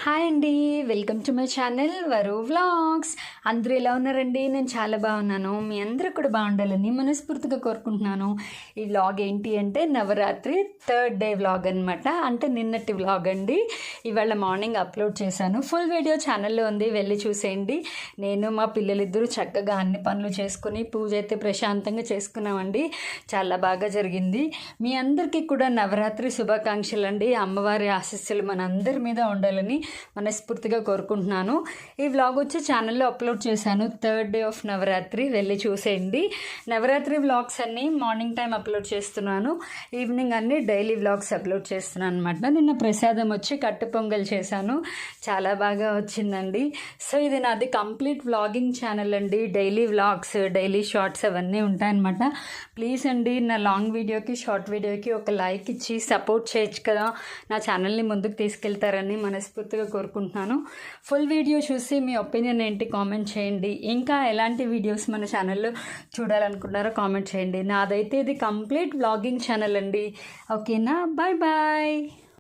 Hi అండి, welcome to my channel వరు vlogs. అందరూ ఎలా ఉన్నారండి? నేను చాలా బాగున్నాను. మీ అందరూ కూడా బాగుండాలని మనస్ఫూర్తిగా కోరుకుంటున్నాను. ఈ వ్లాగ్ ఏంటి అంటే నవరాత్రి 3rd డే వ్లాగ్ అనమాట. అంటే నిన్నటి వ్లాగ్ అండి. ఇవాళ మార్నింగ్ అప్లోడ్ చేశాను. ఫుల్ వీడియో ఛానల్లో ఉంది, వెళ్ళి చూసేయండి. నేను మా పిల్లలిద్దరూ చక్కగా అన్ని పనులు చేసుకుని పూజ అయితే ప్రశాంతంగా చేసుకున్నామండి. చాలా బాగా జరిగింది. మీ అందరికీ కూడా నవరాత్రి శుభాకాంక్షలు అండి. అమ్మవారి ఆశీస్సులు మనందరి మీద ఉండాలని మనస్ఫూర్తిగా కోరుకుంటున్నాను. ఈ వ్లాగ్ వచ్చి ఛానల్లో అప్లోడ్ చేశాను. 3rd డే ఆఫ్ నవరాత్రి, వెళ్ళి చూసేయండి. నవరాత్రి వ్లాగ్స్ అన్నీ మార్నింగ్ టైం అప్లోడ్ చేస్తున్నాను, ఈవినింగ్ అన్నీ డైలీ వ్లాగ్స్ అప్లోడ్ చేస్తున్నాను అనమాట. నిన్న ప్రసాదం వచ్చి కట్టు పొంగల్ చేశాను, చాలా బాగా వచ్చిందండి. సో ఇది నాది కంప్లీట్ వ్లాగింగ్ ఛానల్ అండి. డైలీ వ్లాగ్స్, డైలీ షార్ట్స్ అవన్నీ ఉంటాయన్నమాట. ప్లీజ్ అండి, నా లాంగ్ వీడియోకి షార్ట్ వీడియోకి ఒక లైక్ ఇచ్చి సపోర్ట్ చేయొచ్చు కదా, నా ఛానల్ని ముందుకు తీసుకెళ్తారని మనస్ఫూర్తిగా కోరుకుంటున్నాను. ఫుల్ వీడియో చూసి మీ ఒపీనియన్ ఏంటి కామెంట్ చేయండి. ఇంకా ఎలాంటి వీడియోస్ మన ఛానల్లో చూడాలనుకుంటున్నారో కామెంట్ చేయండి. నాదైతే ఇది కంప్లీట్ వ్లాగింగ్ ఛానల్ అండి. ఓకేనా? Bye bye.